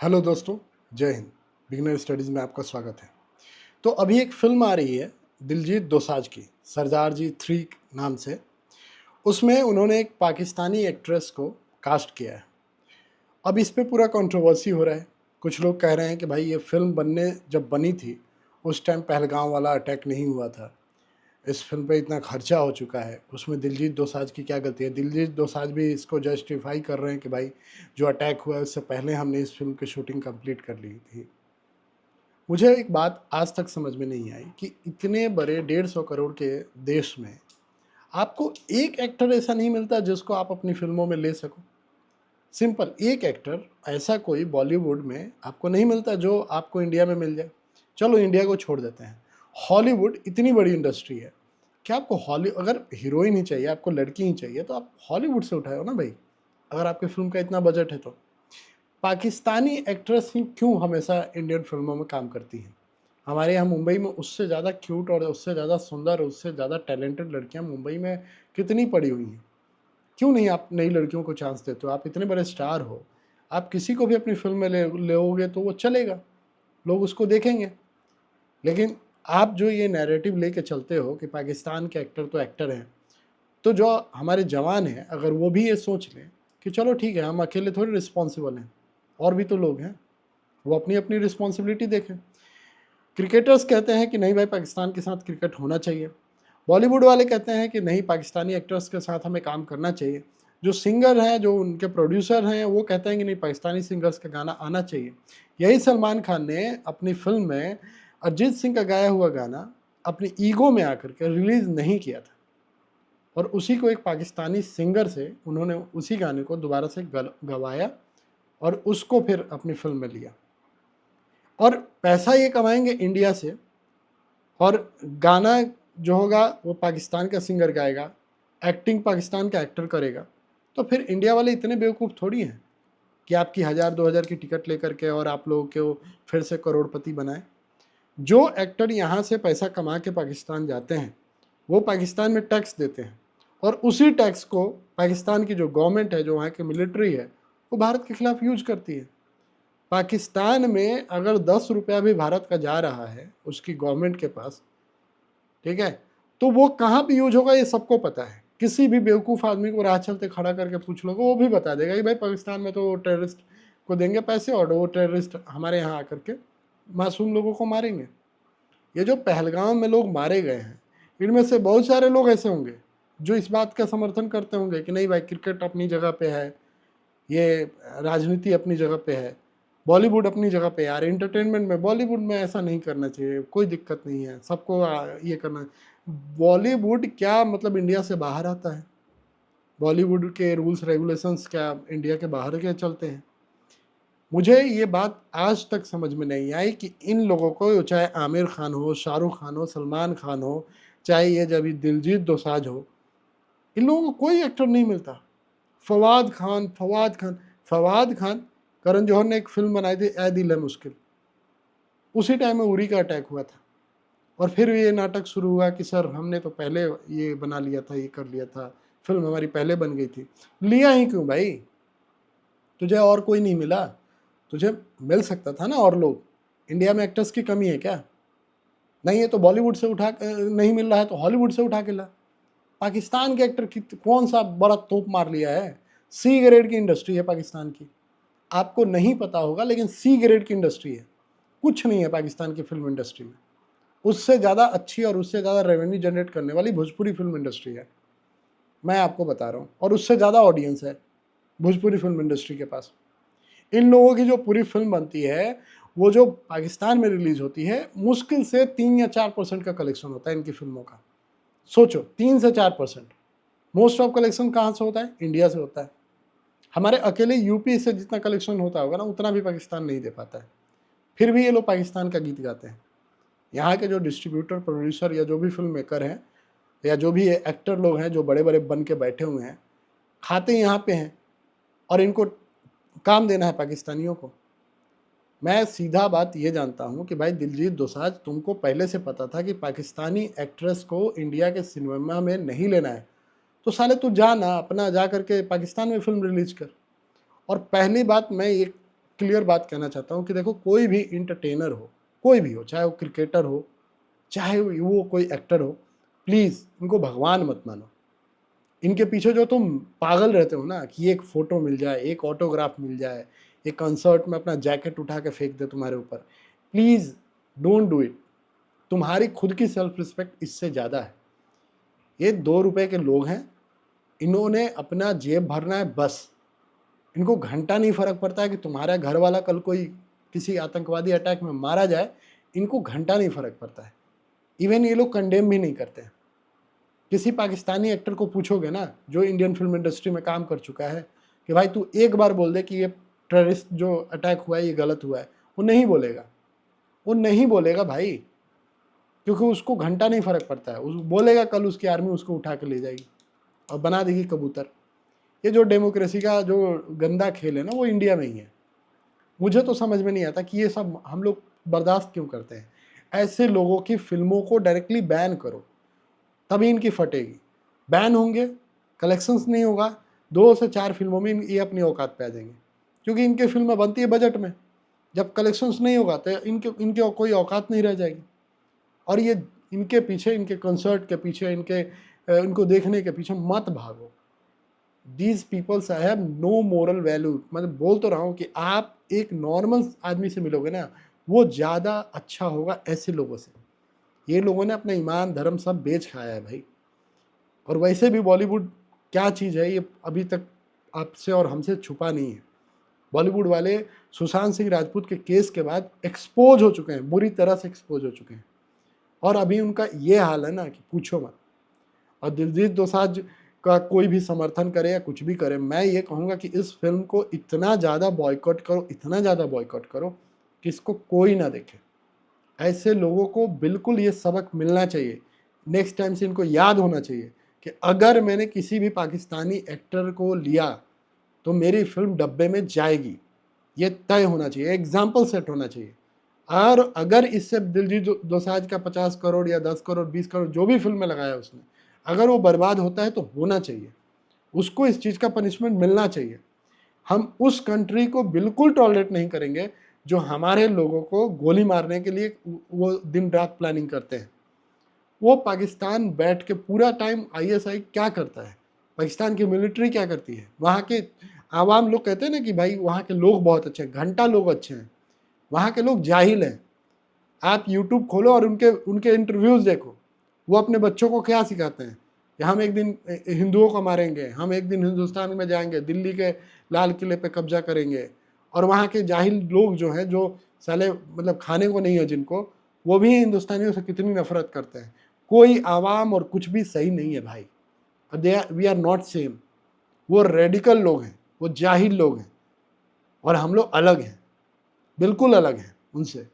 Hello दोस्तों, जय Hind. Beginner studies में आपका स्वागत है। तो अभी एक फ़िल्म आ रही है दिलजीत दोसांझ की, सरदार जी 3 नाम से। उसमें उन्होंने एक पाकिस्तानी एक्ट्रेस को कास्ट किया है। अब इस पे पूरा कंट्रोवर्सी हो रहा है। कुछ लोग कह रहे हैं कि भाई ये फ़िल्म जब बनी थी, उस टाइम पहलगाम वाला अटैक नहीं हुआ था। इस फ़िल्म पे इतना खर्चा हो चुका है, उसमें दिलजीत दोसांझ की क्या गलती है? दिलजीत दोसांझ भी इसको जस्टिफ़ाई कर रहे हैं कि भाई जो अटैक हुआ है उससे पहले हमने इस फ़िल्म की शूटिंग कंप्लीट कर ली थी। मुझे एक बात आज तक समझ में नहीं आई कि इतने बड़े 150 करोड़ के देश में आपको एक एक्टर ऐसा नहीं मिलता जिसको आप अपनी फ़िल्मों में ले सको। सिंपल एक एक्टर ऐसा कोई बॉलीवुड में आपको नहीं मिलता जो आपको इंडिया में मिल जाए। चलो इंडिया को छोड़ देते हैं, हॉलीवुड इतनी बड़ी इंडस्ट्री है कि आपको हॉली अगर हीरोइन ही चाहिए, आपको लड़की ही चाहिए तो आप हॉलीवुड से उठाओ ना भाई, अगर आपकी फ़िल्म का इतना बजट है तो। पाकिस्तानी एक्ट्रेस ही क्यों हमेशा इंडियन फ़िल्मों में काम करती हैं? हमारे यहाँ मुंबई में उससे ज़्यादा क्यूट और उससे ज़्यादा सुंदर, उससे ज़्यादा टैलेंटेड लड़कियाँ मुंबई में कितनी पड़ी हुई हैं। क्यों नहीं आप नई लड़कियों को चांस देते हो? आप इतने बड़े स्टार हो, आप किसी को भी अपनी फ़िल्म में ले लोगे तो वो चलेगा, लोग उसको देखेंगे। लेकिन आप जो ये नैरेटिव लेके चलते हो कि पाकिस्तान के एक्टर तो एक्टर हैं, तो जो हमारे जवान हैं, अगर वो भी ये सोच लें कि चलो ठीक है, हम अकेले थोड़ी रिस्पॉन्सिबल हैं, और भी तो लोग हैं, वो अपनी-अपनी रिस्पॉन्सिबिलिटी देखें। क्रिकेटर्स कहते हैं कि नहीं भाई पाकिस्तान के साथ क्रिकेट होना चाहिए। बॉलीवुड वाले कहते हैं कि नहीं पाकिस्तानी एक्टर्स के साथ हमें काम करना चाहिए। जो सिंगर हैं, जो उनके प्रोड्यूसर हैं, वो कहते हैं कि नहीं पाकिस्तानी सिंगर्स का गाना आना चाहिए। यही सलमान खान ने अपनी फ़िल्म में अरिजीत सिंह का गाया हुआ गाना अपनी ईगो में आकर के रिलीज़ नहीं किया था, और उसी को एक पाकिस्तानी सिंगर से उन्होंने उसी गाने को दोबारा से गवाया और उसको फिर अपनी फ़िल्म में लिया। और पैसा ये कमाएँगे इंडिया से, और गाना जो होगा वो पाकिस्तान का सिंगर गाएगा, एक्टिंग पाकिस्तान का एक्टर करेगा। तो फिर इंडिया वाले इतने बेवकूफ़ थोड़ी हैं कि आपकी 1000-2000 की टिकट लेकर के और आप लोगों को फिर से करोड़पति बनाएँ। जो एक्टर यहाँ से पैसा कमा के पाकिस्तान जाते हैं, वो पाकिस्तान में टैक्स देते हैं, और उसी टैक्स को पाकिस्तान की जो गवर्नमेंट है, जो वहाँ की मिलिट्री है, वो भारत के खिलाफ यूज़ करती है। पाकिस्तान में अगर 10 रुपया भी भारत का जा रहा है उसकी गवर्नमेंट के पास, ठीक है, तो वो कहाँ पे यूज होगा ये सबको पता है। किसी भी बेवकूफ़ आदमी को राह चलते खड़ा करके पूछ लो, वो भी बता देगा कि भाई पाकिस्तान में तो टेररिस्ट को देंगे पैसे और वो टेररिस्ट हमारे यहाँ आकर के मासूम लोगों को मारेंगे। ये जो पहलगाम में लोग मारे गए हैं, इनमें से बहुत सारे लोग ऐसे होंगे जो इस बात का समर्थन करते होंगे कि नहीं भाई क्रिकेट अपनी जगह पे है, ये राजनीति अपनी जगह पे है, बॉलीवुड अपनी जगह पे है। यार एंटरटेनमेंट में बॉलीवुड में ऐसा नहीं करना चाहिए, कोई दिक्कत नहीं है, सबको ये करना। बॉलीवुड क्या मतलब इंडिया से बाहर आता है? बॉलीवुड के रूल्स रेगुलेशंस क्या इंडिया के बाहर के चलते हैं? मुझे ये बात आज तक समझ में नहीं आई कि इन लोगों को, चाहे आमिर खान हो, शाहरुख खान हो, सलमान खान हो, चाहे ये जब दिलजीत दोसांझ हो, इन लोगों को कोई एक्टर नहीं मिलता। फवाद खान, करण जौहर ने एक फिल्म बनाई थी ए दिल है मुश्किल, उसी टाइम में उरी का अटैक हुआ था, और फिर ये नाटक शुरू हुआ कि सर हमने तो पहले ये बना लिया था, ये कर लिया था, फिल्म हमारी पहले बन गई थी। लिया ही क्यों भाई? तुझे और कोई नहीं मिला? तुझे मिल सकता था ना और लोग। इंडिया में एक्टर्स की कमी है क्या? नहीं है तो बॉलीवुड से नहीं मिल रहा है तो हॉलीवुड से उठा के ला। पाकिस्तान के एक्टर की कौन सा बड़ा तोप मार लिया है? सी ग्रेड की इंडस्ट्री है पाकिस्तान की। आपको नहीं पता होगा लेकिन सी ग्रेड की इंडस्ट्री है। कुछ नहीं है पाकिस्तान की फिल्म इंडस्ट्री में। उससे ज़्यादा अच्छी और उससे ज़्यादा रेवेन्यू जनरेट करने वाली भोजपुरी फिल्म इंडस्ट्री है, मैं आपको बता रहा हूँ, और उससे ज़्यादा ऑडियंस है भोजपुरी फिल्म इंडस्ट्री के पास। इन लोगों की जो पूरी फिल्म बनती है, वो जो पाकिस्तान में रिलीज होती है, मुश्किल से 3 या 4% का कलेक्शन होता है इनकी फिल्मों का। सोचो 3 से 4%। मोस्ट ऑफ कलेक्शन कहाँ से होता है? इंडिया से होता है। हमारे अकेले यूपी से जितना कलेक्शन होता होगा ना, उतना भी पाकिस्तान नहीं दे पाता है। फिर भी ये लोग पाकिस्तान का गीत गाते हैं। यहाँ के जो डिस्ट्रीब्यूटर, प्रोड्यूसर या जो भी फिल्म मेकर हैं, या जो भी एक्टर लोग हैं जो बड़े बड़े बन के बैठे हुए हैं, खाते यहाँ पे हैं, और इनको काम देना है पाकिस्तानियों को। मैं सीधा बात ये जानता हूँ कि भाई दिलजीत दोसांझ, तुमको पहले से पता था कि पाकिस्तानी एक्ट्रेस को इंडिया के सिनेमा में नहीं लेना है, तो साले तू जा ना, अपना जा करके पाकिस्तान में फिल्म रिलीज कर। और पहली बात मैं ये क्लियर बात कहना चाहता हूँ कि देखो, कोई भी इंटरटेनर हो, कोई भी हो, चाहे वो क्रिकेटर हो, चाहे वो कोई एक्टर हो, प्लीज़ इनको भगवान मत मानो। इनके पीछे जो तुम पागल रहते हो ना कि एक फ़ोटो मिल जाए, एक ऑटोग्राफ मिल जाए, एक कंसर्ट में अपना जैकेट उठा के फेंक दे तुम्हारे ऊपर, प्लीज़ डोंट डू इट। तुम्हारी खुद की सेल्फ रिस्पेक्ट इससे ज़्यादा है। ये 2 रुपए के लोग हैं, इन्होंने अपना जेब भरना है बस। इनको घंटा नहीं फ़र्क पड़ता है कि तुम्हारा घर वाला कल कोई किसी आतंकवादी अटैक में मारा जाए, इनको घंटा नहीं फ़र्क पड़ता है। इवन ये लोग कंडेम भी नहीं करते हैं। किसी पाकिस्तानी एक्टर को पूछोगे ना, जो इंडियन फिल्म इंडस्ट्री में काम कर चुका है, कि भाई तू एक बार बोल दे कि ये टेररिस्ट जो अटैक हुआ है ये गलत हुआ है, वो नहीं बोलेगा। वो नहीं बोलेगा भाई, क्योंकि उसको घंटा नहीं फ़र्क पड़ता है। उस बोलेगा कल उसकी आर्मी उसको उठा के ले जाएगी और बना देगी कबूतर। ये जो डेमोक्रेसी का जो गंदा खेल है ना, वो इंडिया में ही है। मुझे तो समझ में नहीं आता कि ये सब हम लोग बर्दाश्त क्यों करते हैं। ऐसे लोगों की फिल्मों को डायरेक्टली बैन करो, तभी इनकी फटेगी। बैन होंगे, कलेक्शंस नहीं होगा, 2 से 4 फिल्मों में ये अपनी औकात पे आ जाएंगे, क्योंकि इनकी फिल्में बनती है बजट में। जब कलेक्शंस नहीं होगा तो इनके इनके कोई औकात नहीं रह जाएगी। और ये इनके पीछे, इनके कंसर्ट के पीछे, इनको देखने के पीछे मत भागो। These peoples have no moral value. मतलब बोल तो रहा हूँ कि आप एक नॉर्मल आदमी से मिलोगे ना, वो ज़्यादा अच्छा होगा ऐसे लोगों से। ये लोगों ने अपना ईमान धर्म सब बेच खाया है भाई। और वैसे भी बॉलीवुड क्या चीज़ है, ये अभी तक आपसे और हमसे छुपा नहीं है। बॉलीवुड वाले सुशांत सिंह राजपूत के केस के बाद एक्सपोज हो चुके हैं, बुरी तरह से एक्सपोज हो चुके हैं। और अभी उनका ये हाल है ना कि पूछो मत। और दिलजीत दोसांझ का कोई भी समर्थन करे या कुछ भी करे, मैं ये कहूँगा कि इस फिल्म को इतना ज़्यादा बॉयकॉट करो, इतना ज़्यादा बॉयकॉट करो कि इसको कोई ना देखे। ऐसे लोगों को बिल्कुल ये सबक मिलना चाहिए। नेक्स्ट टाइम से इनको याद होना चाहिए कि अगर मैंने किसी भी पाकिस्तानी एक्टर को लिया तो मेरी फिल्म डब्बे में जाएगी। ये तय होना चाहिए, एग्जाम्पल सेट होना चाहिए। और अगर इससे दिलजीत दोसांझ का 50 करोड़ या 10 करोड़ 20 करोड़ जो भी फिल्म में लगाया उसने, अगर वो बर्बाद होता है तो होना चाहिए, उसको इस चीज़ का पनिशमेंट मिलना चाहिए। हम उस कंट्री को बिल्कुल टॉलरेट नहीं करेंगे जो हमारे लोगों को गोली मारने के लिए वो दिन रात प्लानिंग करते हैं। वो पाकिस्तान बैठ के पूरा टाइम आईएसआई क्या करता है, पाकिस्तान की मिलिट्री क्या करती है, वहाँ के आवाम लोग कहते हैं ना कि भाई वहाँ के लोग बहुत अच्छे हैं, घंटा लोग अच्छे हैं, वहाँ के लोग जाहिल हैं। आप यूट्यूब खोलो और उनके उनके इंटरव्यूज़ देखो, वो अपने बच्चों को क्या सिखाते हैं कि हम एक दिन हिंदुओं को मारेंगे, हम एक दिन हिंदुस्तान में जाएंगे, दिल्ली के लाल किले पे कब्जा करेंगे। और वहाँ के जाहिल लोग जो हैं, जो साले मतलब खाने को नहीं है जिनको, वो भी हिंदुस्तानियों से कितनी नफरत करते हैं। कोई आवाम और कुछ भी सही नहीं है भाई। We are not same. वो रेडिकल लोग हैं, वो जाहिल लोग हैं, और हम लोग अलग हैं, बिल्कुल अलग हैं उनसे।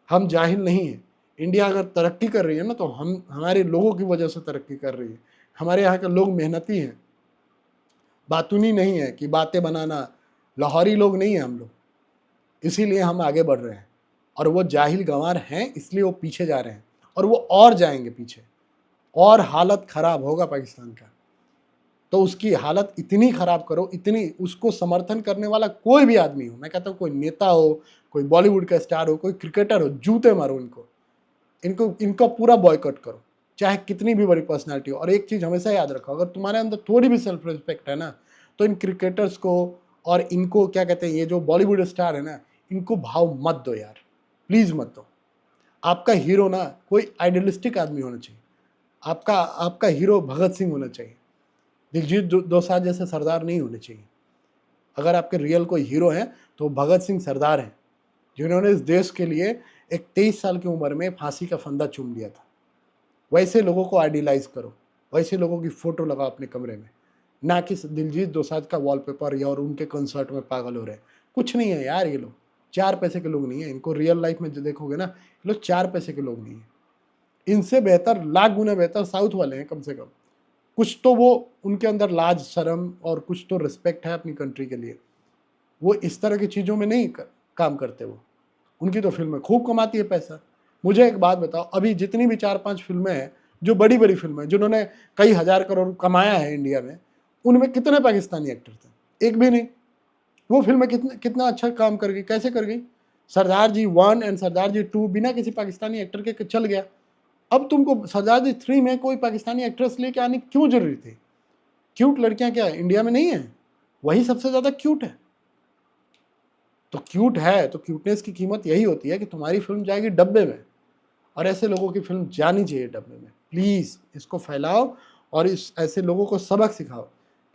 हम जाहिल नहीं हैं। इंडिया अगर तरक्की कर रही है ना, तो हम हमारे लोगों की वजह से तरक्की कर रही है। हमारे यहाँ के लोग मेहनती हैं, बातूनी नहीं है कि बातें बनाना, लाहौरी लोग नहीं हैं हम लोग, इसीलिए हम आगे बढ़ रहे हैं। और वो जाहिल गंवार हैं, इसलिए वो पीछे जा रहे हैं, और वो और जाएंगे पीछे, और हालत ख़राब होगा पाकिस्तान का। तो उसकी हालत इतनी ख़राब करो, इतनी, उसको समर्थन करने वाला कोई भी आदमी हो, मैं कहता हूँ कोई नेता हो, कोई बॉलीवुड का स्टार हो, कोई क्रिकेटर हो, जूते मारो इनको, इनका पूरा बॉयकॉट करो, चाहे कितनी भी बड़ी पर्सनालिटी हो। और एक चीज़ हमेशा याद रखो, अगर तुम्हारे अंदर थोड़ी भी सेल्फ रिस्पेक्ट है ना, तो इन क्रिकेटर्स को और इनको क्या कहते हैं, ये जो बॉलीवुड स्टार है ना, इनको भाव मत दो यार, प्लीज़ मत दो। आपका हीरो ना कोई आइडियलिस्टिक आदमी होना चाहिए। आपका आपका हीरो भगत सिंह होना चाहिए, दिलजीत दोसांझ जैसे सरदार नहीं होने चाहिए। अगर आपके रियल कोई हीरो हैं तो भगत सिंह सरदार हैं, जिन्होंने इस देश के लिए एक 23 साल की उम्र में फांसी का फंदा चूम लिया था। वैसे लोगों को आइडियलाइज करो, वैसे लोगों की फ़ोटो लगाओ अपने कमरे में, ना कि दिलजीत दोसांझ का वॉलपेपर या और उनके कंसर्ट में पागल हो रहे हैं। कुछ नहीं है यार, ये लोग 4 पैसे के लोग नहीं है। इनको रियल लाइफ में जो देखोगे ना, ये लोग 4 पैसे के लोग नहीं है। इनसे बेहतर, लाख गुना बेहतर साउथ वाले हैं। कम से कम कुछ तो वो उनके अंदर लाज शर्म और कुछ तो रिस्पेक्ट है अपनी कंट्री के लिए। वो इस तरह की चीज़ों में नहीं काम करते। वो, उनकी तो फिल्में खूब कमाती है पैसा। मुझे एक बात बताओ, अभी जितनी भी 4-5 फिल्में हैं, जो बड़ी बड़ी फिल्में जिन्होंने कई हज़ार करोड़ कमाया है इंडिया में, उनमें कितने पाकिस्तानी एक्टर थे? एक भी नहीं। वो फिल्म कितना कितना अच्छा काम कर गई, कैसे कर गई? सरदार जी 1 एंड सरदार जी 2 बिना किसी पाकिस्तानी एक्टर के चल गया। अब तुमको सरदार जी 3 में कोई पाकिस्तानी एक्ट्रेस लेके आने की क्यों जरूरी थी? क्यूट लड़कियां क्या है इंडिया में नहीं है? वही सबसे ज्यादा क्यूट है। तो क्यूट है तो क्यूटनेस की कीमत यही होती है कि तुम्हारी फिल्म जाएगी डब्बे में, और ऐसे लोगों की फिल्म जानी चाहिए डब्बे में। प्लीज इसको फैलाओ और इस ऐसे लोगों को सबक सिखाओ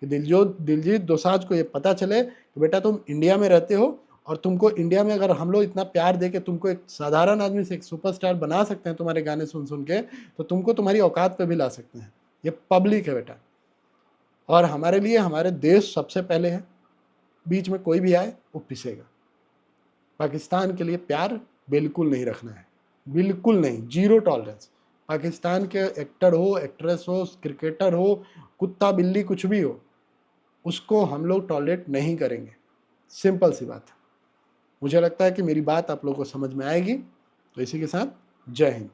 कि दिलजीत दोसांझ को ये पता चले कि बेटा तुम इंडिया में रहते हो, और तुमको इंडिया में अगर हम लोग इतना प्यार दे के तुमको एक साधारण आदमी से एक सुपरस्टार बना सकते हैं तुम्हारे गाने सुन सुन के, तो तुमको तुम्हारी औकात पे भी ला सकते हैं। ये पब्लिक है बेटा, और हमारे लिए हमारे देश सबसे पहले है। बीच में कोई भी आए वो पिसेगा। पाकिस्तान के लिए प्यार बिल्कुल नहीं रखना है, बिल्कुल नहीं, जीरो टॉलरेंस। पाकिस्तान के एक्टर हो, एक्ट्रेस हो, क्रिकेटर हो, कुत्ता बिल्ली कुछ भी हो, उसको हम लोग टॉलरेट नहीं करेंगे। सिंपल सी बात है। मुझे लगता है कि मेरी बात आप लोगों को समझ में आएगी। तो इसी के साथ जय हिंद।